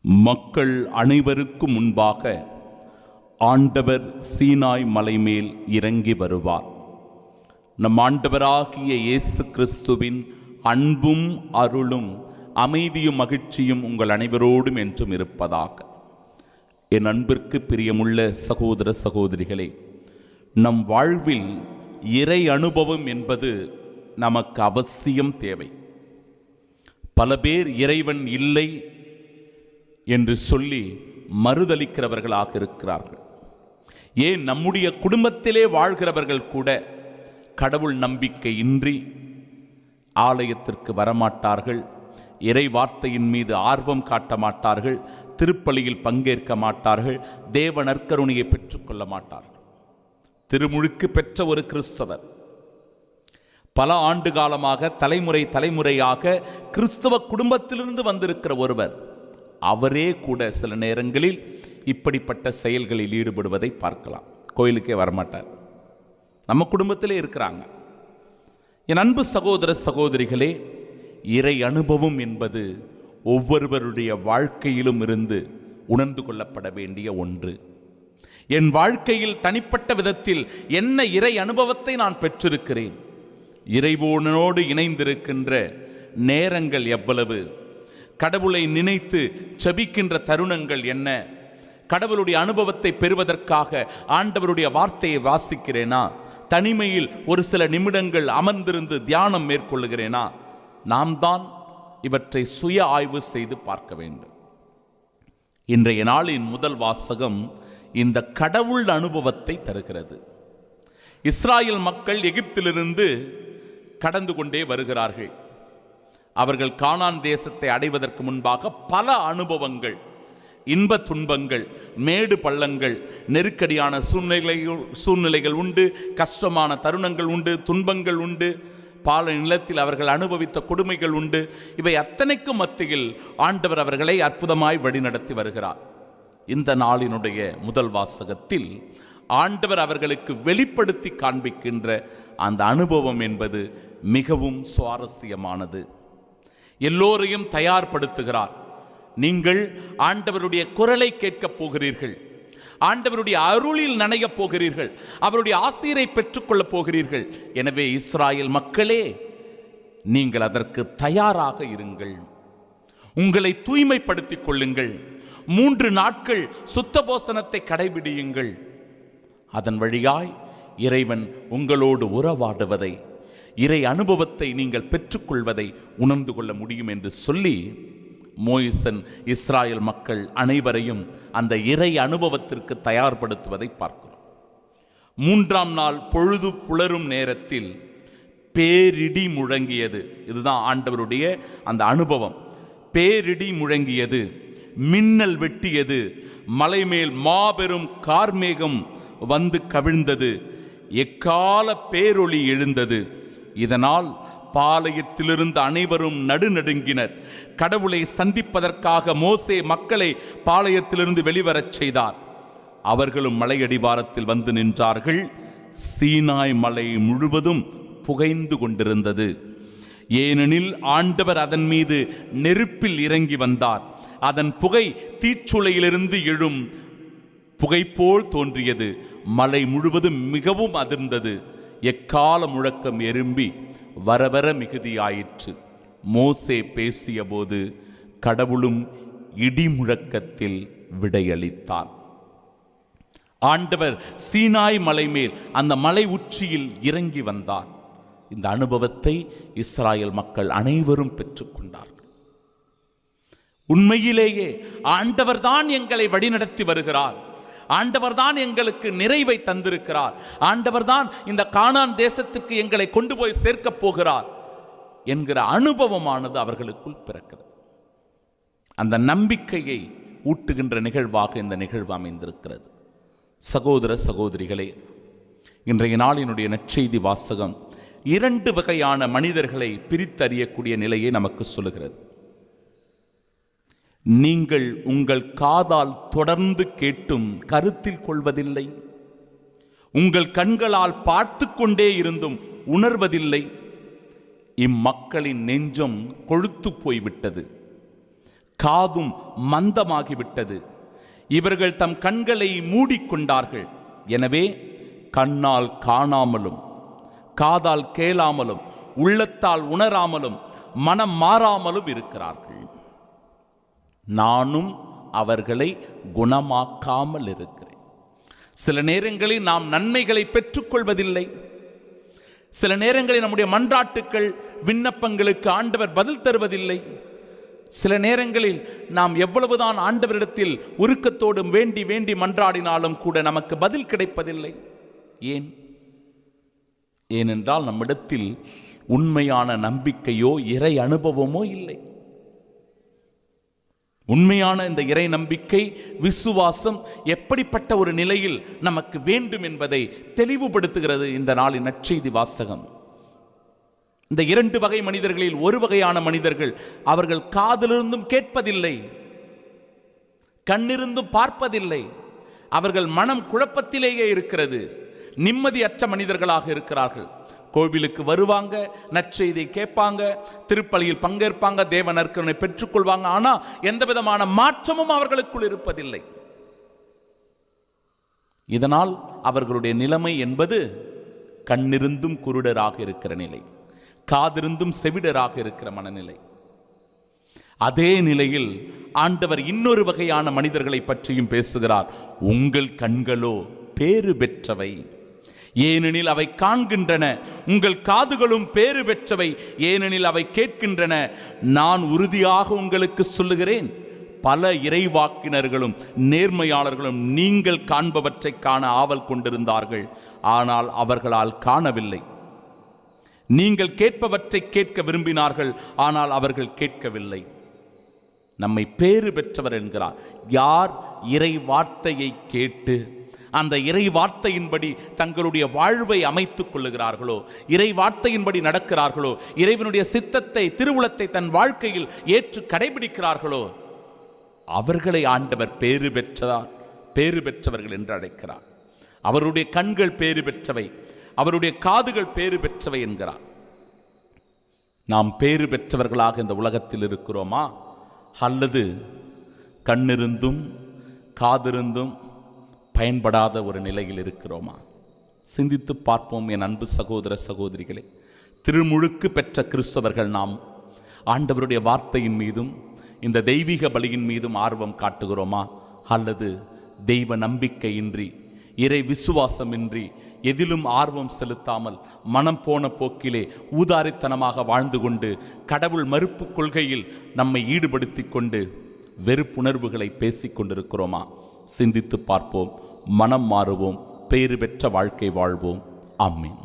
மக்கள் அனைவருக்கும் முன்பாக ஆண்டவர் சீனாய் மலை மேல் இறங்கி வருவார். நம் ஆண்டவராகிய இயேசு கிறிஸ்துவின் அன்பும் அருளும் அமைதியும் மகிழ்ச்சியும் உங்கள் அனைவரோடும் என்றும் இருப்பதாக. என் அன்பிற்கு பிரியமுள்ள சகோதர சகோதரிகளே, நம் வாழ்வில் இறை அனுபவம் என்பது நமக்கு அவசியம் தேவை. பல பேர் இறைவன் இல்லை என்று சொல்லி மறுதலிக்கிறவர்களாக இருக்கிறார்கள். ஏன் நம்முடைய குடும்பத்திலே வாழ்கிறவர்கள் கூட கடவுள் நம்பிக்கை இன்றி ஆலயத்திற்கு வரமாட்டார்கள், இறை வார்த்தையின் மீது ஆர்வம் காட்ட மாட்டார்கள், திருப்பலியில் பங்கேற்க மாட்டார்கள், தேவ நற்கருணையை பெற்றுக்கொள்ள மாட்டார்கள். திருமுழுக்கு பெற்ற ஒரு கிறிஸ்தவர், பல ஆண்டு காலமாக தலைமுறையாக கிறிஸ்தவ குடும்பத்திலிருந்து வந்திருக்கிற ஒருவர், அவரே கூட சில நேரங்களில் இப்படிப்பட்ட செயல்களில் ஈடுபடுவதை பார்க்கலாம். கோயிலுக்கே வரமாட்டார், நம்ம குடும்பத்திலே இருக்கிறாங்க. என் அன்பு சகோதர சகோதரிகளே, இறை அனுபவம் என்பது ஒவ்வொருவருடைய வாழ்க்கையிலும் இருந்து உணர்ந்து கொள்ளப்பட வேண்டிய ஒன்று. என் வாழ்க்கையில் தனிப்பட்ட விதத்தில் என்ன இறை அனுபவத்தை நான் பெற்றிருக்கிறேன்? இறைவனோடு இணைந்திருக்கின்ற நேரங்கள் எவ்வளவு? கடவுளை நினைத்து செபிக்கின்ற தருணங்கள் என்ன? கடவுளுடைய அனுபவத்தை பெறுவதற்காக ஆண்டவருடைய வார்த்தையை வாசிக்கிறேனா? தனிமையில் ஒரு சில நிமிடங்கள் அமர்ந்திருந்து தியானம் மேற்கொள்ளுகிறேனா? நாம் தான் இவற்றை சுய ஆய்வு செய்து பார்க்க வேண்டும். இன்றைய நாளின் முதல் வாசகம் இந்த கடவுள் அனுபவத்தை தருகிறது. இஸ்ராயல் மக்கள் எகிப்திலிருந்து கடந்து கொண்டே வருகிறார்கள். அவர்கள் கானான் தேசத்தை அடைவதற்கு முன்பாக பல அனுபவங்கள், இன்ப துன்பங்கள், மேடு பள்ளங்கள், நெருக்கடியான சூழ்நிலைகள் உண்டு, கஷ்டமான தருணங்கள் உண்டு, துன்பங்கள் உண்டு, பால நிலத்தில் அவர்கள் அனுபவித்த கொடுமைகள் உண்டு. இவை அத்தனைக்கும் மத்தியில் ஆண்டவர் அவர்களை அற்புதமாய் வழிநடத்தி வருகிறார். இந்த நாளினுடைய முதல் வாசகத்தில் ஆண்டவர் அவர்களுக்கு வெளிப்படுத்தி காண்பிக்கின்ற அந்த அனுபவம் என்பது மிகவும் சுவாரஸ்யமானது. எல்லோரையும் தயார்படுத்துகிறார். நீங்கள் ஆண்டவருடைய குரலை கேட்கப் போகிறீர்கள், ஆண்டவருடைய அருளில் நனையப் போகிறீர்கள், அவருடைய ஆசீரை பெற்றுக்கொள்ளப் போகிறீர்கள். எனவே இஸ்ராயல் மக்களே, நீங்கள் அதற்கு தயாராக இருங்கள். உங்களை தூய்மைப்படுத்திக் கொள்ளுங்கள். 3 நாட்கள் சுத்த போசனத்தை கடைபிடியுங்கள். அதன் வழியாய் இறைவன் உங்களோடு உறவாடுவதை, இறை அனுபவத்தை நீங்கள் பெற்றுக்கொள்வதை உணர்ந்து கொள்ள முடியும் என்று சொல்லி மோயிசன் இஸ்ராயல் மக்கள் அனைவரையும் அந்த இறை அனுபவத்திற்கு தயார்படுத்துவதை பார்க்கிறோம். 3ஆம் நாள் பொழுது புலரும் நேரத்தில் பேரிடி முழங்கியது. இதுதான் ஆண்டவருடைய அந்த அனுபவம். பேரிடி முழங்கியது, மின்னல் வெட்டியது, மலை மேல் மாபெரும் கார்மேகம் வந்து கவிழ்ந்தது, எக்கால பேரொளி எழுந்தது. இதனால் பாளையத்திலிருந்து அனைவரும் நடுநடுங்கினர். கடவுளை சந்திப்பதற்காக மோசே மக்களை பாளையத்திலிருந்து வெளிவரச் செய்தார். அவர்களும் மலையடிவாரத்தில் வந்து நின்றார்கள். சீனாய் மலை முழுவதும் புகைந்து கொண்டிருந்தது. ஏனெனில் ஆண்டவர் அதன் மீது நெருப்பில் இறங்கி வந்தார். அதன் புகை தீச்சுளையிலிருந்து எழும் புகை போல் தோன்றியது. மலை முழுவதும் மிகவும் அதிர்ந்தது. எக்கால முழக்கம் எறும்பி வரவர மிகுதியாயிற்று. மோசே பேசிய போது கடவுளும் இடி முழக்கத்தில் விடையளித்தார். ஆண்டவர் சீனாய் மலை மேல் அந்த மலை உச்சியில் இறங்கி வந்தார். இந்த அனுபவத்தை இஸ்ராயல் மக்கள் அனைவரும் பெற்றுக்கொண்டார்கள். உண்மையிலேயே ஆண்டவர் தான் எங்களை வழிநடத்தி வருகிறார், ஆண்டவர் தான் எங்களுக்கு நிறைவை தந்திருக்கிறார், ஆண்டவர் தான் இந்த கானான் தேசத்திற்கு எங்களை கொண்டு போய் சேர்க்கப் போகிறார் என்கிற அனுபவமானது அவர்களுக்குள் பிறக்கிறது. அந்த நம்பிக்கையை ஊட்டுகின்ற நிகழ்வாக இந்த நிகழ்வு அமைந்திருக்கிறது. சகோதர சகோதரிகளே, இன்றைய நாளினுடைய நற்செய்தி வாசகம் 2 வகையான மனிதர்களை பிரித்தறியக்கூடிய நிலையை நமக்கு சொல்லுகிறது. நீங்கள் உங்கள் காதால் தொடர்ந்து கேட்டும் கருத்தில் கொள்வதில்லை, உங்கள் கண்களால் பார்த்து கொண்டே இருந்தும் உணர்வதில்லை. இம்மக்களின் நெஞ்சம் கொழுத்து போய்விட்டது. காதும் மந்தமாகிவிட்டது. இவர்கள் தம் கண்களை மூடிக்கொண்டார்கள். எனவே கண்ணால் காணாமலும் காதால் கேளாமலும் உள்ளத்தால் உணராமலும் மனம் மாறாமலும் இருக்கிறார்கள். நானும் அவர்களை குணமாக்காமல் இருக்கிறேன். சில நேரங்களில் நாம் நன்மைகளை பெற்றுக்கொள்வதில்லை. சில நேரங்களில் நம்முடைய மன்றாட்டுக்கள் விண்ணப்பங்களுக்கு ஆண்டவர் பதில் தருவதில்லை. சில நேரங்களில் நாம் எவ்வளவுதான் ஆண்டவரிடத்தில் உருக்கத்தோடும் வேண்டி வேண்டி மன்றாடினாலும் கூட நமக்கு பதில் கிடைப்பதில்லை. ஏனென்றால் நம்மிடத்தில் உண்மையான நம்பிக்கையோ இறை அனுபவமோ இல்லை. உண்மையான இந்த இறை நம்பிக்கை, விசுவாசம் எப்படிப்பட்ட ஒரு நிலையில் நமக்கு வேண்டும் என்பதை தெளிவுபடுத்துகிறது இந்த நாளின் நற்செய்தி வாசகம். இந்த இரண்டு வகை மனிதர்களில் ஒரு வகையான மனிதர்கள், அவர்கள் காதிலிருந்தும் கேட்பதில்லை, கண்ணிருந்தும் பார்ப்பதில்லை. அவர்கள் மனம் குழப்பத்திலேயே இருக்கிறது. நிம்மதியற்ற மனிதர்களாக இருக்கிறார்கள். கோவிலுக்கு வருவாங்க, நற்செய்தியை கேட்பாங்க, திருப்பலியில் பங்கேற்பாங்க, தேவ நற்கருணை பெற்றுக்கொள்வாங்க. ஆனால் எந்த விதமான மாற்றமும் அவர்களுக்குள் இருப்பதில்லை. இதனால் அவர்களுடைய நிலைமை என்பது கண்ணிருந்தும் குருடராக இருக்கிற நிலை, காதிருந்தும் செவிடராக இருக்கிற மனநிலை. அதே நிலையில் ஆண்டவர் இன்னொரு வகையான மனிதர்களை பற்றியும் பேசுகிறார். உங்கள் கண்களோ பேறு பெற்றவை, ஏனெனில் அவை காண்கின்றன. உங்கள் காதுகளும் பேறு பெற்றவை, ஏனெனில் அவை கேட்கின்றன. நான் உறுதியாக உங்களுக்கு சொல்லுகிறேன், பல இறைவாக்கினர்களும் நேர்மையாளர்களும் நீங்கள் காண்பவற்றை காண ஆவல் கொண்டிருந்தார்கள், ஆனால் அவர்களால் காணவில்லை. நீங்கள் கேட்பவற்றை கேட்க விரும்பினார்கள், ஆனால் அவர்கள் கேட்கவில்லை. நம்மை பேறு பெற்றவர் என்கிறார் யார் இறை வார்த்தையை கேட்டு அந்த இறை வார்த்தையின்படி தங்களுடைய வாழ்வை அமைத்துக் கொள்ளுகிறார்களோ, இறை வார்த்தையின்படி நடக்கிறார்களோ, இறைவனுடைய சித்தத்தை, திருவுளத்தை தன் வாழ்க்கையில் ஏற்று கடைபிடிக்கிறார்களோ, அவர்களை ஆண்டவர் பேறு பெற்றவர்கள் என்று அழைக்கிறார். அவருடைய கண்கள் பேறு பெற்றவை, அவருடைய காதுகள் பேறு பெற்றவை என்கிறார். நாம் பேறு பெற்றவர்களாக இந்த உலகத்தில் இருக்கிறோமா, அல்லது கண்ணிருந்தும் காதிருந்தும் பயன்படாத ஒரு நிலையில் இருக்கிறோமா? சிந்தித்து பார்ப்போம் என் அன்பு சகோதர சகோதரிகளே. திருமுழுக்கு பெற்ற கிறிஸ்தவர்கள் நாம் ஆண்டவருடைய வார்த்தையின் மீதும் இந்த தெய்வீக பலியின் மீதும் ஆர்வம் காட்டுகிறோமா, அல்லது தெய்வ நம்பிக்கையின்றி, இறை விசுவாசமின்றி, எதிலும் ஆர்வம் செலுத்தாமல் மனம் போன போக்கிலே ஊதாரித்தனமாக வாழ்ந்து கொண்டு கடவுள் மறுப்பு கொள்கையில் நம்மை ஈடுபடுத்தி கொண்டு வெறுப்புணர்வுகளை பேசிக் கொண்டிருக்கிறோமா? சிந்தித்து பார்ப்போம், மனம் மாறுவோம், பேறு பெற்ற வாழ்க்கை வாழ்வோம். ஆமென்.